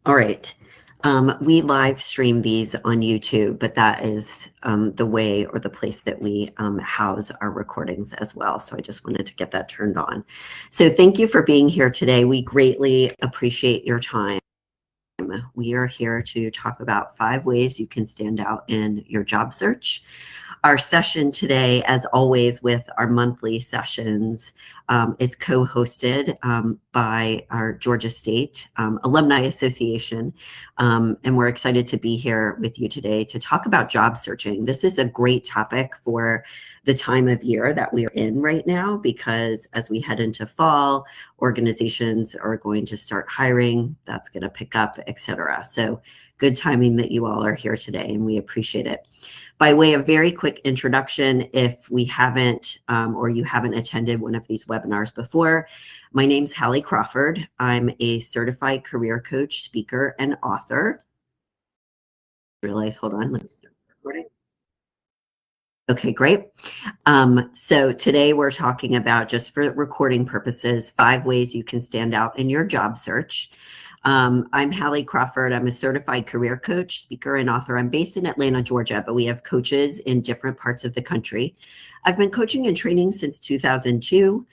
All right. We live stream these on YouTube, but that is the way or the place that we house our recordings as well. So I just wanted to get that turned on. So thank you for being here today. We greatly appreciate your time. We are here to talk about 5 ways you can stand out in your job search. Our session today, as always with our monthly sessions, is co-hosted by our Georgia State Alumni Association. And we're excited to be here with you today to talk about job searching. This is a great topic for the time of year that we are in right now, because as we head into fall, organizations are going to start hiring, that's going to pick up, etc. So good timing that you all are here today, and we appreciate it. By way of very quick introduction, if we haven't or you haven't attended one of these webinars before, my name's Hallie Crawford. I'm a certified career coach, speaker, and author. Hold on, let me start recording. Okay, great. So today we're talking about, just for recording purposes, 5 ways you can stand out in your job search. I'm Hallie Crawford. I'm a certified career coach, speaker, and author. I'm based in Atlanta, Georgia, but we have coaches in different parts of the country. I've been coaching and training since 2002.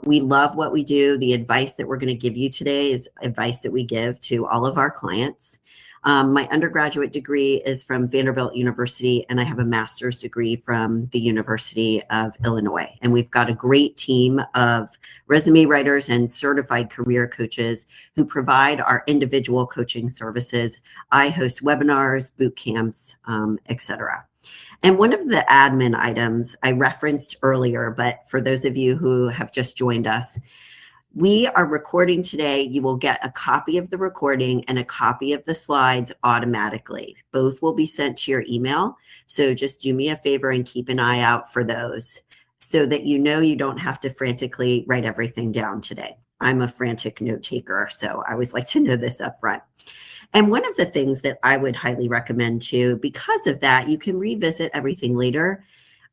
We love what we do. The advice that we're going to give you today is advice that we give to all of our clients. My undergraduate degree is from Vanderbilt University, and I have a master's degree from the University of Illinois. And we've got a great team of resume writers and certified career coaches who provide our individual coaching services. I host webinars, boot camps, etc. And one of the admin items I referenced earlier, but for those of you who have just joined us, we are recording today. You will get a copy of the recording and a copy of the slides automatically. Both will be sent to your email. So just do me a favor and keep an eye out for those so that you know you don't have to frantically write everything down today. I'm a frantic note taker, so I always like to know this up front. And one of the things that I would highly recommend too, because of that, you can revisit everything later.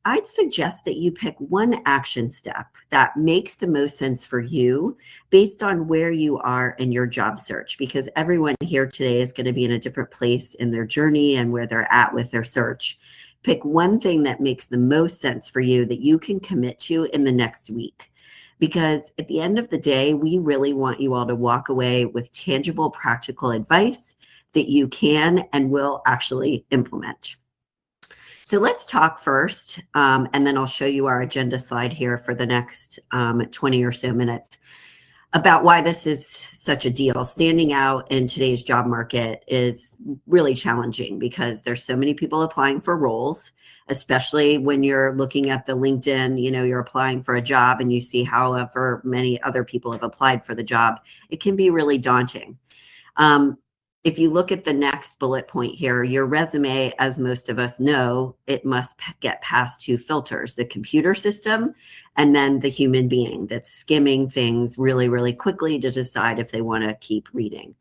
I'd suggest that you pick one action step that makes the most sense for you based on where you are in your job search, because everyone here today is going to be in a different place in their journey and where they're at with their search. Pick one thing that makes the most sense for you that you can commit to in the next week. Because at the end of the day, we really want you all to walk away with tangible, practical advice that you can and will actually implement. So let's talk first, and then I'll show you our agenda slide here for the next 20 or so minutes about why this is such a deal. Standing out in today's job market is really challenging because there's so many people applying for roles, especially when you're looking at the LinkedIn, you're applying for a job and you see however many other people have applied for the job. It can be really daunting. If you look at the next bullet point here, your resume, as most of us know, it must get past 2 filters, the computer system and then the human being that's skimming things really, really quickly to decide if they want to keep reading.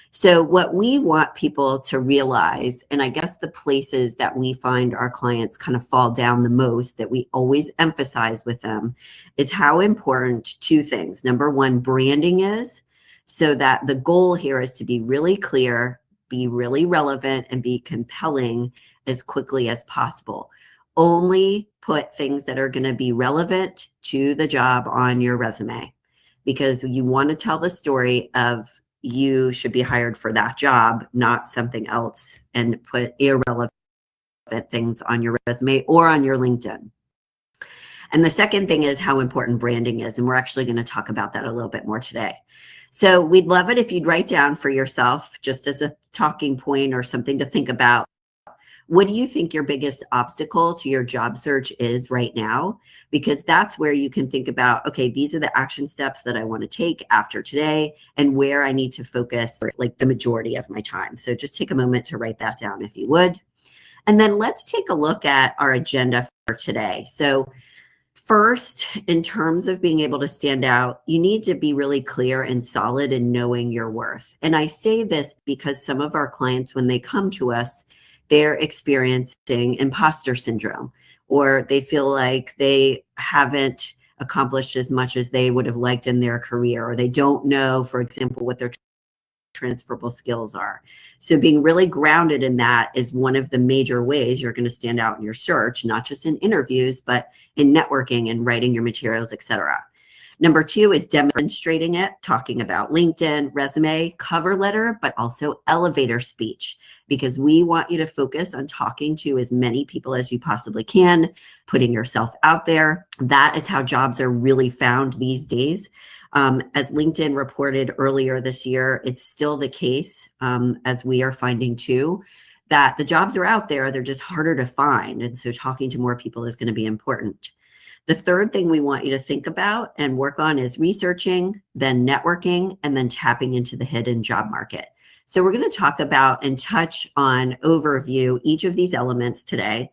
So what we want people to realize, and I guess the places that we find our clients kind of fall down the most that we always emphasize with them, is how important 2 things. Number 1, branding is. So that the goal here is to be really clear, be really relevant, and be compelling as quickly as possible. Only put things that are going to be relevant to the job on your resume, because you want to tell the story of you should be hired for that job, not something else, and put irrelevant things on your resume or on your LinkedIn. And the second thing is how important branding is. And we're actually going to talk about that a little bit more today. So we'd love it if you'd write down for yourself, just as a talking point or something to think about, what do you think your biggest obstacle to your job search is right now? Because that's where you can think about, okay, these are the action steps that I want to take after today and where I need to focus like the majority of my time. So just take a moment to write that down if you would. And then let's take a look at our agenda for today. So first, in terms of being able to stand out, you need to be really clear and solid in knowing your worth. And I say this because some of our clients, when they come to us, they're experiencing imposter syndrome, or they feel like they haven't accomplished as much as they would have liked in their career, or they don't know, for example, what they're transferable skills are. So being really grounded in that is one of the major ways you're going to stand out in your search, not just in interviews, but in networking and writing your materials, etc. Number 2 is demonstrating it, talking about LinkedIn, resume, cover letter, but also elevator speech, because we want you to focus on talking to as many people as you possibly can, putting yourself out there. That is how jobs are really found these days. As LinkedIn reported earlier this year, it's still the case, as we are finding too, that the jobs are out there, they're just harder to find. And so talking to more people is going to be important. The third thing we want you to think about and work on is researching, then networking, and then tapping into the hidden job market. So we're going to talk about and touch on overview each of these elements today.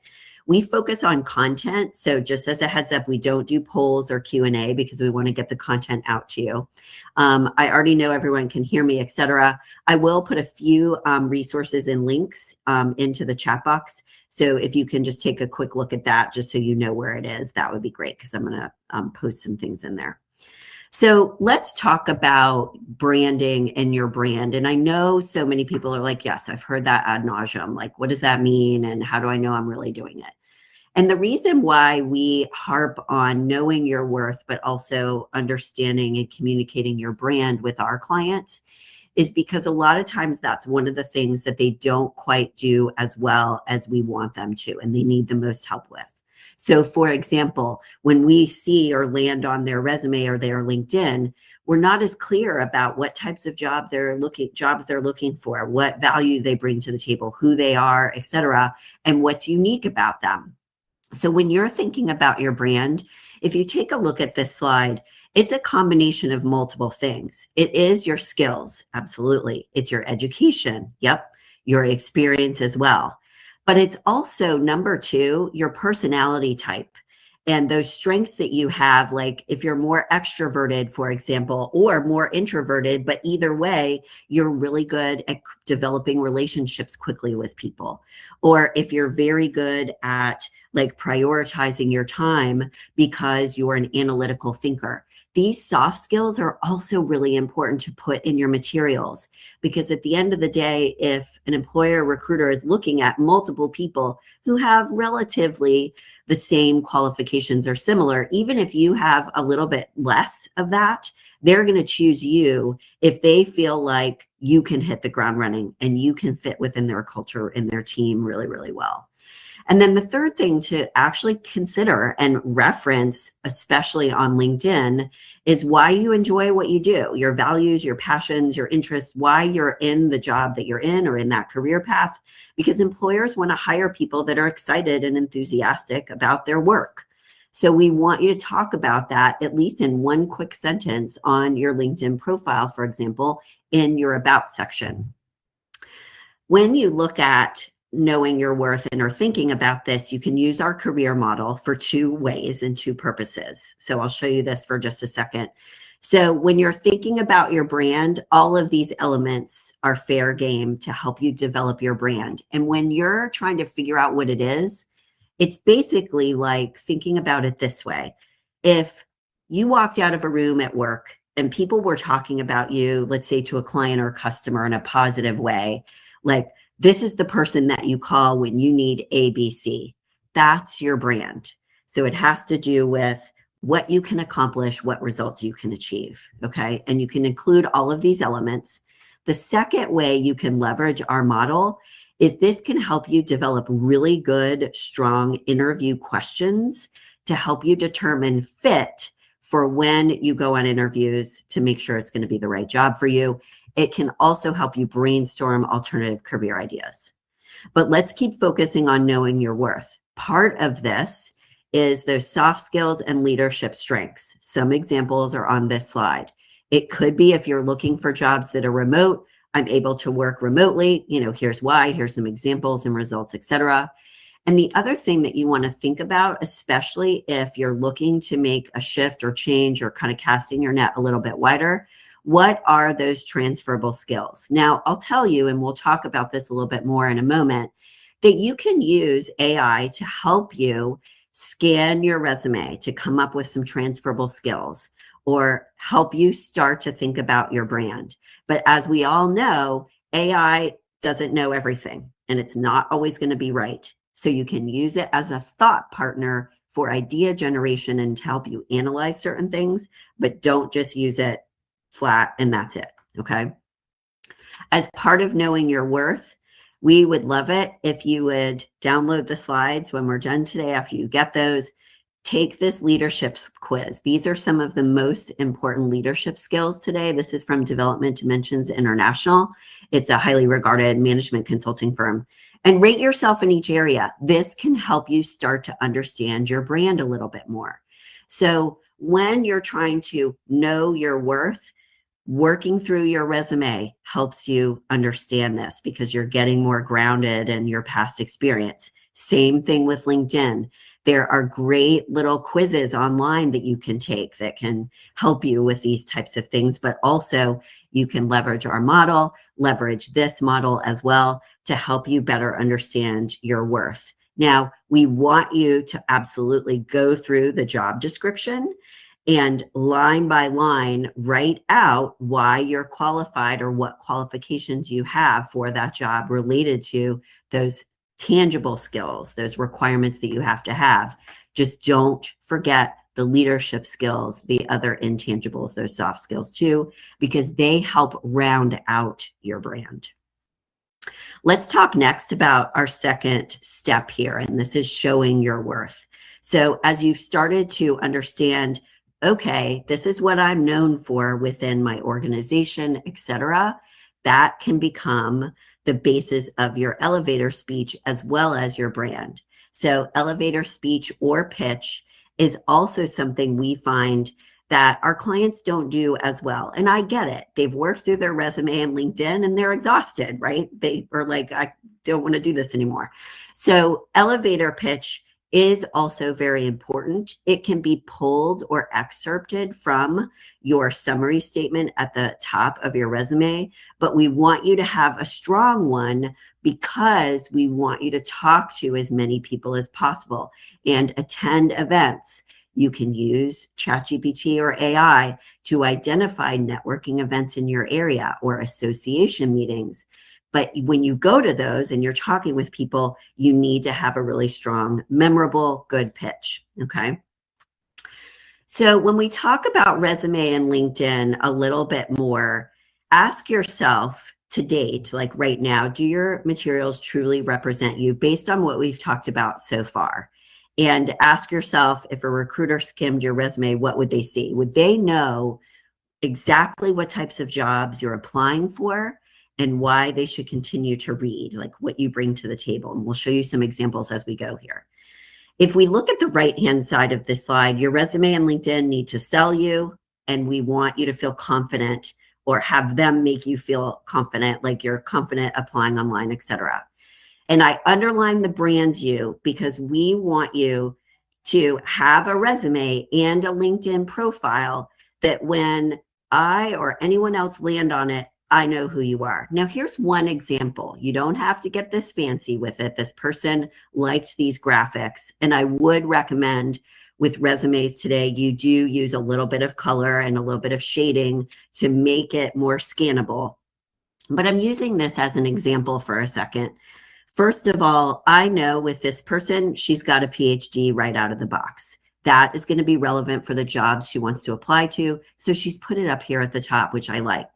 We focus on content. So just as a heads up, we don't do polls or Q&A because we want to get the content out to you. I already know everyone can hear me, etc. I will put a few resources and links into the chat box. So if you can just take a quick look at that, just so you know where it is, that would be great, because I'm going to post some things in there. So let's talk about branding and your brand. And I know so many people are like, yes, I've heard that ad nauseum. Like, what does that mean? And how do I know I'm really doing it? And the reason why we harp on knowing your worth, but also understanding and communicating your brand with our clients, is because a lot of times that's one of the things that they don't quite do as well as we want them to, and they need the most help with. So for example, when we see or land on their resume or their LinkedIn, we're not as clear about what types of jobs they're looking for, what value they bring to the table, who they are, etc., and what's unique about them. So when you're thinking about your brand, if you take a look at this slide, it's a combination of multiple things. It is your skills, absolutely. It's your education, yep, your experience as well. But it's also, number 2, your personality type and those strengths that you have. Like if you're more extroverted, for example, or more introverted, but either way, you're really good at developing relationships quickly with people. Or if you're very good at like prioritizing your time because you're an analytical thinker. These soft skills are also really important to put in your materials, because at the end of the day, if an employer recruiter is looking at multiple people who have relatively the same qualifications or similar, even if you have a little bit less of that, they're going to choose you if they feel like you can hit the ground running and you can fit within their culture and their team really, really well. And then the third thing to actually consider and reference, especially on LinkedIn, is why you enjoy what you do, your values, your passions, your interests, why you're in the job that you're in or in that career path, because employers want to hire people that are excited and enthusiastic about their work. So we want you to talk about that at least in one quick sentence on your LinkedIn profile, for example, in your About section. When you look at knowing your worth and are thinking about this, you can use our career model for 2 ways and 2 purposes. So I'll show you this for just a second. So when you're thinking about your brand, all of these elements are fair game to help you develop your brand. And when you're trying to figure out what it is, it's basically like thinking about it this way. If you walked out of a room at work and people were talking about you, let's say to a client or a customer in a positive way, like, this is the person that you call when you need ABC. That's your brand. So it has to do with what you can accomplish, what results you can achieve, okay? And you can include all of these elements. The second way you can leverage our model is this can help you develop really good, strong interview questions to help you determine fit for when you go on interviews to make sure it's going to be the right job for you. It can also help you brainstorm alternative career ideas. But let's keep focusing on knowing your worth. Part of this is those soft skills and leadership strengths. Some examples are on this slide. It could be if you're looking for jobs that are remote, I'm able to work remotely. Here's why, here's some examples and results, etc. And the other thing that you want to think about, especially if you're looking to make a shift or change or kind of casting your net a little bit wider, what are those transferable skills? Now, I'll tell you, and we'll talk about this a little bit more in a moment, that you can use AI to help you scan your resume to come up with some transferable skills. or help you start to think about your brand. But as we all know, AI doesn't know everything, and it's not always going to be right. So you can use it as a thought partner for idea generation and to help you analyze certain things, but don't just use it flat and that's it. Okay. As part of knowing your worth, we would love it if you would download the slides when we're done today. After you get those, take this leadership quiz. These are some of the most important leadership skills today. This is from Development Dimensions International. It's a highly regarded management consulting firm. And rate yourself in each area. This can help you start to understand your brand a little bit more. So when you're trying to know your worth, working through your resume helps you understand this because you're getting more grounded in your past experience. Same thing with LinkedIn. There are great little quizzes online that you can take that can help you with these types of things, but also you can leverage our model, leverage this model as well to help you better understand your worth. Now, we want you to absolutely go through the job description and line by line write out why you're qualified or what qualifications you have for that job related to those tangible skills, those requirements that you have to have. Just don't forget the leadership skills, the other intangibles, those soft skills too, because they help round out your brand. Let's talk next about our second step here, and this is showing your worth. So as you've started to understand, okay, this is what I'm known for within my organization, etc., that can become the basis of your elevator speech as well as your brand. So elevator speech or pitch is also something we find that our clients don't do as well. And I get it. They've worked through their resume and LinkedIn and they're exhausted, right? They are like, I don't want to do this anymore. So elevator pitch is also very important. It can be pulled or excerpted from your summary statement at the top of your resume, but we want you to have a strong one because we want you to talk to as many people as possible and attend events. You can use ChatGPT or AI to identify networking events in your area or association meetings. But when you go to those and you're talking with people, you need to have a really strong, memorable, good pitch, okay? So when we talk about resume and LinkedIn a little bit more, ask yourself to date, like right now, do your materials truly represent you based on what we've talked about so far? And ask yourself, if a recruiter skimmed your resume, what would they see? Would they know exactly what types of jobs you're applying for and why they should continue to read, like what you bring to the table? And we'll show you some examples as we go here. If we look at the right-hand side of this slide, your resume and LinkedIn need to sell you, and we want you to feel confident or have them make you feel confident, like you're confident applying online, etc. And I underline the brands you because we want you to have a resume and a LinkedIn profile that when I or anyone else land on it, I know who you are. Now, here's one example. You don't have to get this fancy with it. This person liked these graphics, and I would recommend with resumes today, you do use a little bit of color and a little bit of shading to make it more scannable. But I'm using this as an example for a second. First of all, I know with this person, she's got a PhD right out of the box. That is going to be relevant for the jobs she wants to apply to. So she's put it up here at the top, which I like.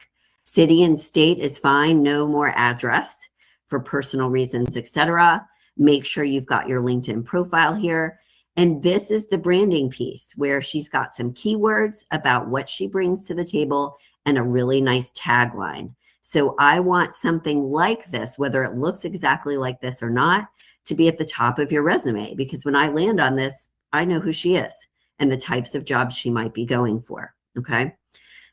City and state is fine. No more address for personal reasons, etc. Make sure you've got your LinkedIn profile here. And this is the branding piece where she's got some keywords about what she brings to the table and a really nice tagline. So I want something like this, whether it looks exactly like this or not, to be at the top of your resume, because when I land on this, I know who she is and the types of jobs she might be going for, okay?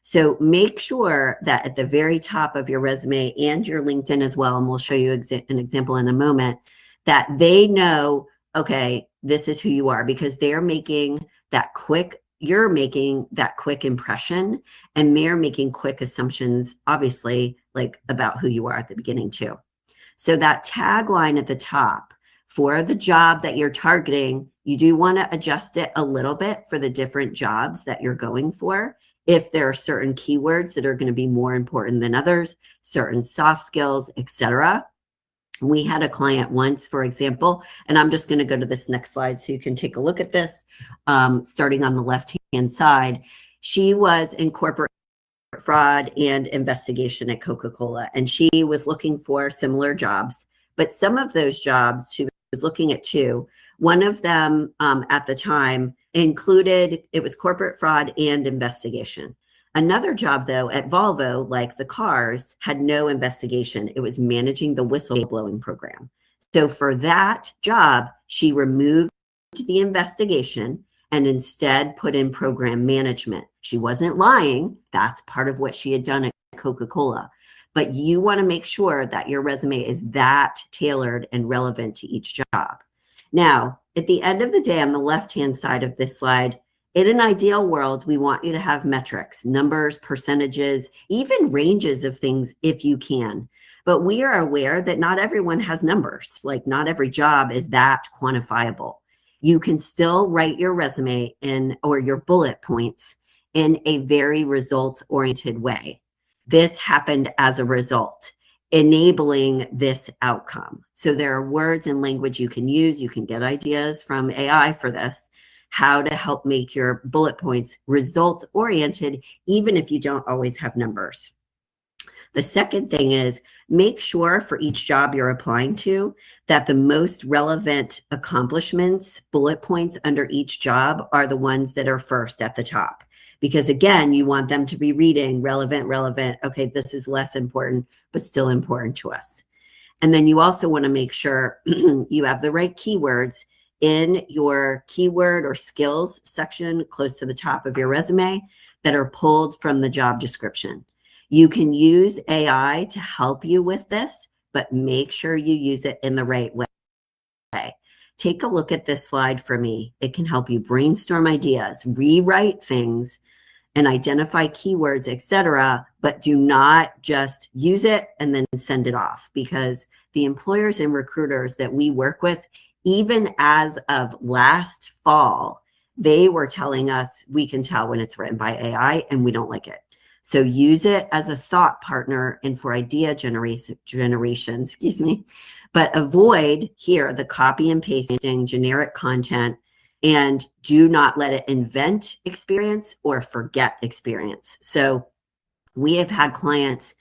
So make sure that at the very top of your resume and your LinkedIn as well, and we'll show you an example in a moment, that they know, okay, this is who you are, because they're making that quick, you're making that quick impression, and they're making quick assumptions, obviously, like about who you are at the beginning too. So that tagline at the top for the job that you're targeting, you do want to adjust it a little bit for the different jobs that you're going for. If there are certain keywords that are going to be more important than others, certain soft skills, etc. We had a client once, for example, and I'm just going to go to this next slide so you can take a look at this. Starting on the left-hand side, she was in corporate fraud and investigation at Coca-Cola, and she was looking for similar jobs. But some of those jobs, she was looking at two. One of them at the time included, it was corporate fraud and investigation. Another job, though, at Volvo, like the cars, had no investigation. It was managing the whistleblowing program. So for that job, she removed the investigation and instead put in program management. She wasn't lying. That's part of what she had done at Coca-Cola. But you want to make sure that your resume is that tailored and relevant to each job. Now, at the end of the day, on the left-hand side of this slide, in an ideal world, we want you to have metrics, numbers, percentages, even ranges of things if you can. But we are aware that not everyone has numbers. Like not every job is that quantifiable. You can still write your resume or your bullet points in a very results-oriented way. This happened as a result, enabling this outcome. So there are words and language you can use. You can get ideas from AI for this, how to help make your bullet points results oriented, even if you don't always have numbers. The second thing is make sure for each job you're applying to that the most relevant accomplishments, bullet points under each job are the ones that are first at the top. Because again, you want them to be reading relevant. Okay, this is less important, but still important to us. And then you also want to make sure you have the right keywords in your keyword or skills section close to the top of your resume that are pulled from the job description. You can use AI to help you with this, but make sure you use it in the right way. Take a look at this slide for me. It can help you brainstorm ideas, rewrite things, and identify keywords, etc., but do not just use it and then send it off, because the employers and recruiters that we work with, even as of last fall, they were telling us we can tell when it's written by AI and we don't like it. So use it as a thought partner and for idea generation, but avoid here the copy and pasting generic content, and do not let it invent experience or forget experience. So we have had clients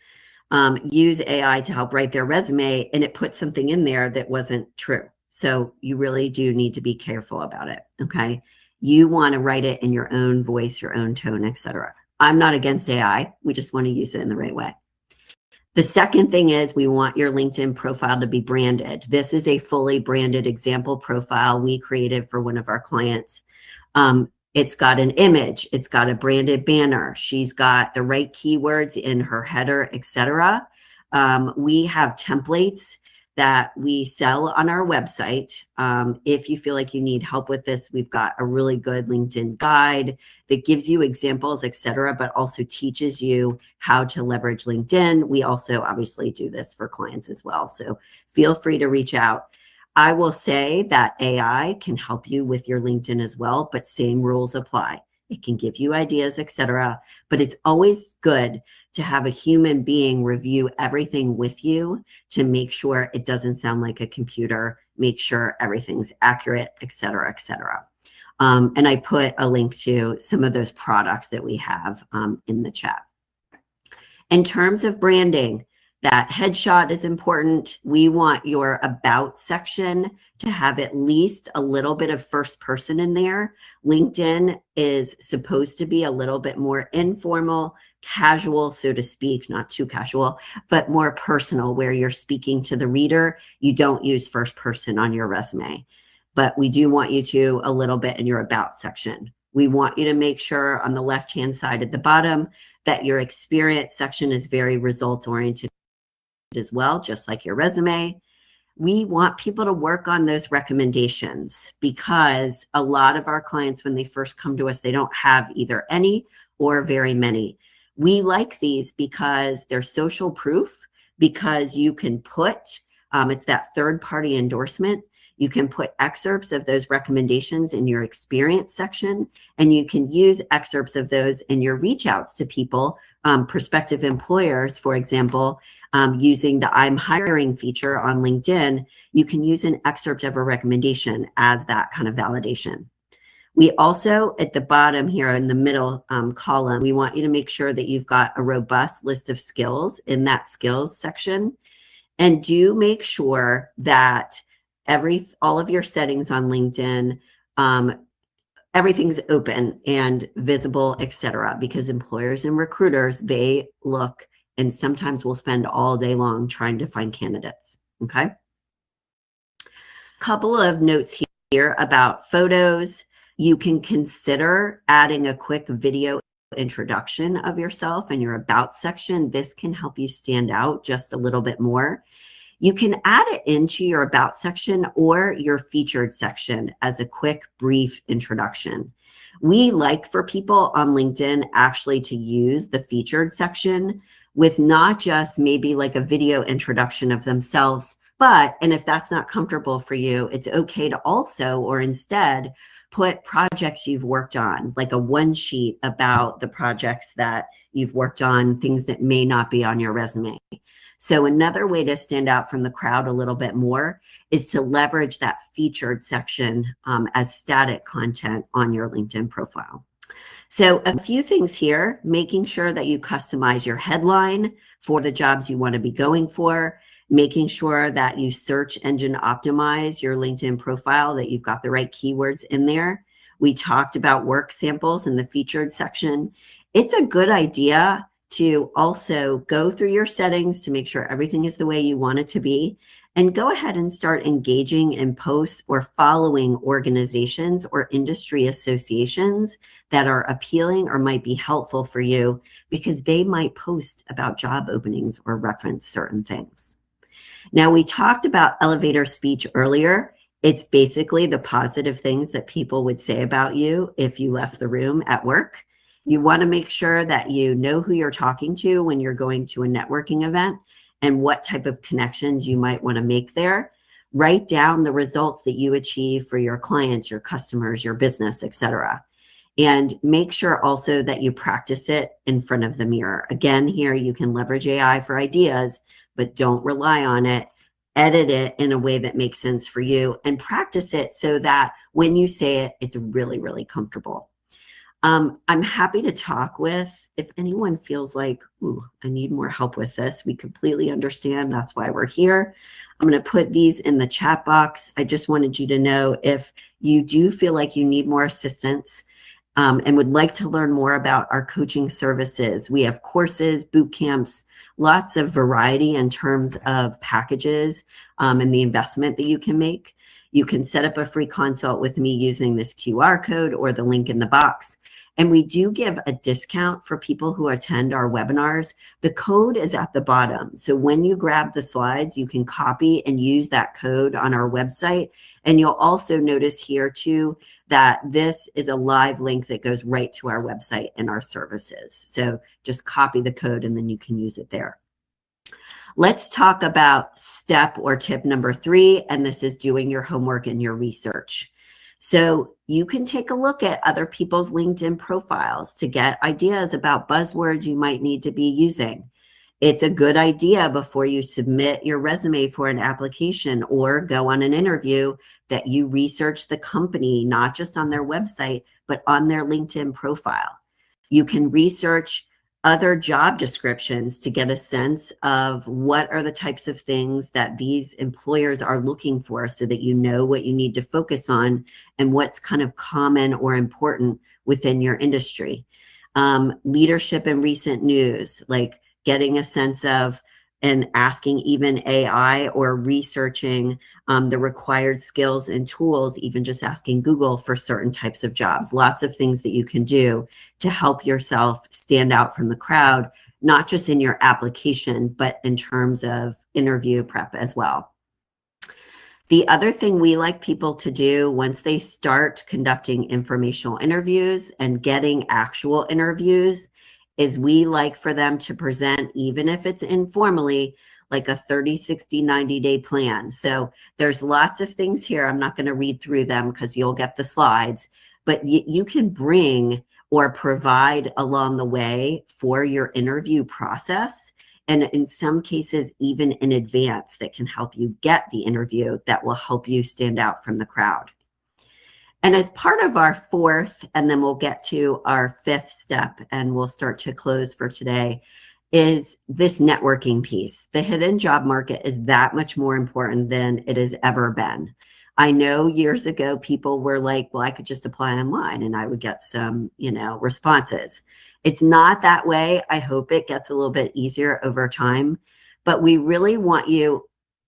use AI to help write their resume, and it put something in there that wasn't true. So you really do need to be careful about it, okay? You want to write it in your own voice, your own tone, etc. I'm not against AI. We just want to use it in the right way. The second thing is we want your LinkedIn profile to be branded. This is a fully branded example profile we created for one of our clients. It's got an image. It's got a branded banner. She's got the right keywords in her header, etc. We have templates that we sell on our website. If you feel like you need help with this, we've got a really good LinkedIn guide that gives you examples, etc., but also teaches you how to leverage LinkedIn. We also obviously do this for clients as well. So feel free to reach out. I will say that AI can help you with your LinkedIn as well, but same rules apply. It can give you ideas, etc., but it's always good to have a human being review everything with you to make sure it doesn't sound like a computer, make sure everything's accurate, etc., etc. And I put a link to some of those products that we have in the chat. In terms of branding, that headshot is important. We want your about section to have at least a little bit of first person in there. LinkedIn is supposed to be a little bit more informal, casual, so to speak, not too casual, but more personal, where you're speaking to the reader. You don't use first person on your resume, but we do want you to a little bit in your about section. We want you to make sure on the left-hand side at the bottom that your experience section is very results-oriented as well, just like your resume. We want people to work on those recommendations, because a lot of our clients, when they first come to us, they don't have either any or very many. We like these because they're social proof, because you can put, it's that third-party endorsement. You can put excerpts of those recommendations in your experience section, and you can use excerpts of those in your reach outs to people, prospective employers, for example, using the I'm hiring feature on LinkedIn. You can use an excerpt of a recommendation as that kind of validation. We also, at the bottom here in the middle column, we want you to make sure that you've got a robust list of skills in that skills section. And do make sure that all of your settings on LinkedIn, everything's open and visible, etc. Because employers and recruiters, they look and sometimes will spend all day long trying to find candidates. Okay. Couple of notes here about photos. You can consider adding a quick video introduction of yourself in your about section. This can help you stand out just a little bit more. You can add it into your about section or your featured section as a quick, brief introduction. We like for people on LinkedIn actually to use the featured section with not just maybe like a video introduction of themselves, but, and if that's not comfortable for you, it's okay to also, or instead, put projects you've worked on, like a one sheet about the projects that you've worked on, things that may not be on your resume. So another way to stand out from the crowd a little bit more is to leverage that featured section as static content on your LinkedIn profile. So a few things here, making sure that you customize your headline for the jobs you want to be going for, making sure that you search engine optimize your LinkedIn profile, that you've got the right keywords in there. We talked about work samples in the featured section. It's a good idea to also go through your settings to make sure everything is the way you want it to be, and go ahead and start engaging in posts or following organizations or industry associations that are appealing or might be helpful for you, because they might post about job openings or reference certain things. Now, we talked about elevator speech earlier. It's basically the positive things that people would say about you if you left the room at work. You want to make sure that you know who you're talking to when you're going to a networking event and what type of connections you might want to make there. Write down the results that you achieve for your clients, your customers, your business, etc. And make sure also that you practice it in front of the mirror. Again, here you can leverage AI for ideas, but don't rely on it. Edit it in a way that makes sense for you and practice it so that when you say it, it's really, really comfortable. I'm happy to talk with, if anyone feels like, ooh, I need more help with this. We completely understand. That's why we're here. I'm going to put these in the chat box. I just wanted you to know if you do feel like you need more assistance and would like to learn more about our coaching services. We have courses, boot camps, lots of variety in terms of packages and the investment that you can make. You can set up a free consult with me using this QR code or the link in the box. And we do give a discount for people who attend our webinars. The code is at the bottom. So when you grab the slides, you can copy and use that code on our website. And you'll also notice here too that this is a live link that goes right to our website and our services. So just copy the code and then you can use it there. Let's talk about step or tip number 3, and this is doing your homework and your research. So you can take a look at other people's LinkedIn profiles to get ideas about buzzwords you might need to be using. It's a good idea before you submit your resume for an application or go on an interview that you research the company, not just on their website, but on their LinkedIn profile. You can research other job descriptions to get a sense of what are the types of things that these employers are looking for so that you know what you need to focus on and what's kind of common or important within your industry. Leadership and recent news, like getting a sense of and asking even AI or researching the required skills and tools, even just asking Google for certain types of jobs. Lots of things that you can do to help yourself stand out from the crowd, not just in your application, but in terms of interview prep as well. The other thing we like people to do once they start conducting informational interviews and getting actual interviews is we like for them to present, even if it's informally, like a 30, 60, 90-day plan. So there's lots of things here. I'm not going to read through them because you'll get the slides, but you can bring or provide along the way for your interview process. And in some cases, even in advance, that can help you get the interview that will help you stand out from the crowd. And as part of our fourth, and then we'll get to our fifth step, and we'll start to close for today, is this networking piece. The hidden job market is that much more important than it has ever been. I know years ago, people were like, well, I could just apply online and I would get some, responses. It's not that way. I hope it gets a little bit easier over time, but we really want you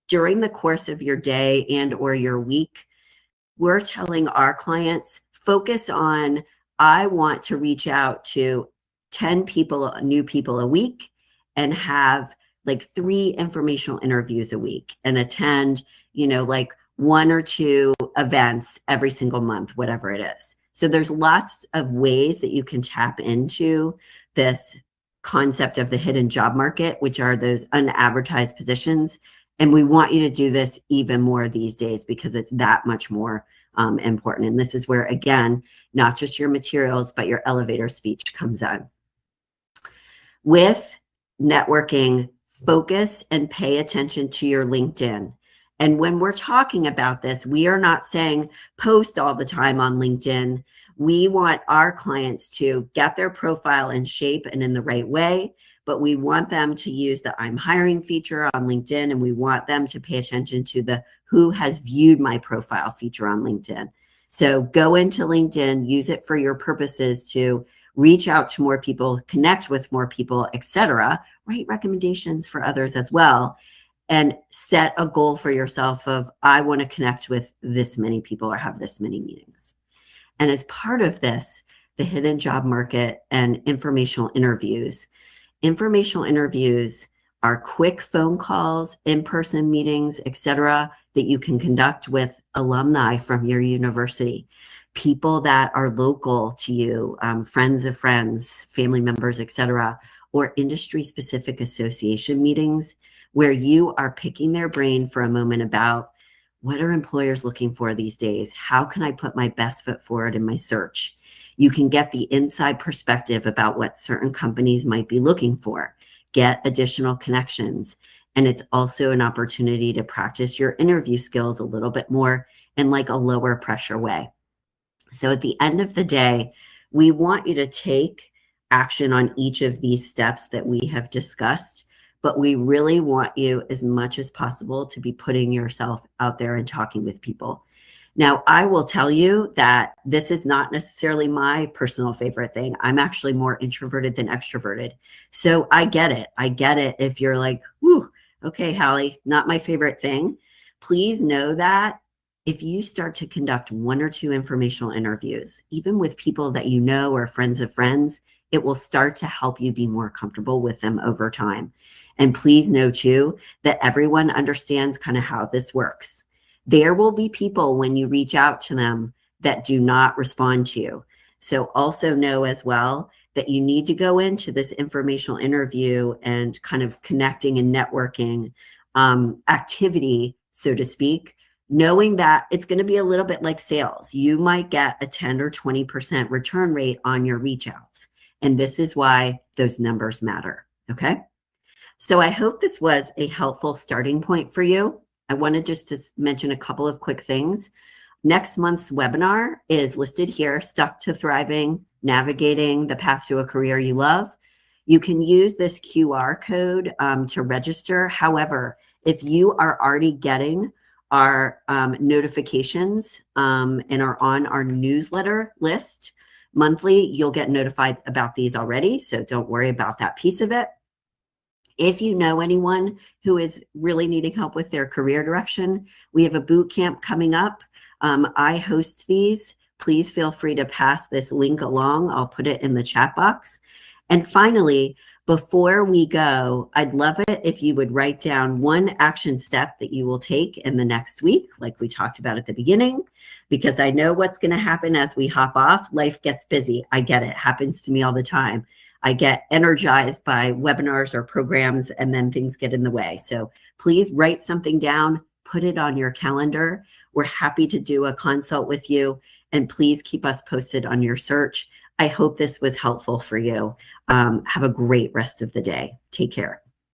during the course of your day and or your week, we're telling our clients, focus on, I want to reach out to 10 people, new people a week, and have like 3 informational interviews a week and attend, like 1 or 2 events every single month, whatever it is. So there's lots of ways that you can tap into this concept of the hidden job market, which are those unadvertised positions. And we want you to do this even more these days because it's that much more important. And this is where, again, not just your materials, but your elevator speech comes on. With networking, focus and pay attention to your LinkedIn. And when we're talking about this, we are not saying post all the time on LinkedIn. We want our clients to get their profile in shape and in the right way, but we want them to use the I'm hiring feature on LinkedIn, and we want them to pay attention to the who has viewed my profile feature on LinkedIn. So go into LinkedIn, use it for your purposes to reach out to more people, connect with more people, etc. Write recommendations for others as well, and set a goal for yourself of, I want to connect with this many people or have this many meetings. And as part of this, the hidden job market and informational interviews are quick phone calls, in-person meetings, etc., that you can conduct with alumni from your university, people that are local to you, friends of friends, family members, etc., or industry-specific association meetings where you are picking their brain for a moment about what are employers looking for these days? How can I put my best foot forward in my search? You can get the inside perspective about what certain companies might be looking for, get additional connections. And it's also an opportunity to practice your interview skills a little bit more in like a lower pressure way. So at the end of the day, we want you to take action on each of these steps that we have discussed, but we really want you as much as possible to be putting yourself out there and talking with people. Now, I will tell you that this is not necessarily my personal favorite thing. I'm actually more introverted than extroverted. So I get it. I get it if you're like, whew, okay, Hallie, not my favorite thing. Please know that if you start to conduct 1 or 2 informational interviews, even with people that you know or friends of friends, it will start to help you be more comfortable with them over time. And please know too, that everyone understands kind of how this works. There will be people when you reach out to them that do not respond to you. So also know as well that you need to go into this informational interview and kind of connecting and networking activity, so to speak, knowing that it's going to be a little bit like sales. You might get a 10 or 20% return rate on your reach outs. And this is why those numbers matter. Okay. So I hope this was a helpful starting point for you. I wanted just to mention a couple of quick things. Next month's webinar is listed here, Stuck to Thriving, Navigating the Path to a Career You Love. You can use this QR code to register. However, if you are already getting our notifications and are on our newsletter list monthly, you'll get notified about these already. So don't worry about that piece of it. If you know anyone who is really needing help with their career direction, we have a boot camp coming up. I host these. Please feel free to pass this link along. I'll put it in the chat box. And finally, before we go, I'd love it if you would write down 1 action step that you will take in the next week, like we talked about at the beginning, because I know what's going to happen as we hop off. Life gets busy. I get it. Happens to me all the time. I get energized by webinars or programs, and then things get in the way. So please write something down, put it on your calendar. We're happy to do a consult with you, and please keep us posted on your search. I hope this was helpful for you. Have a great rest of the day. Take care.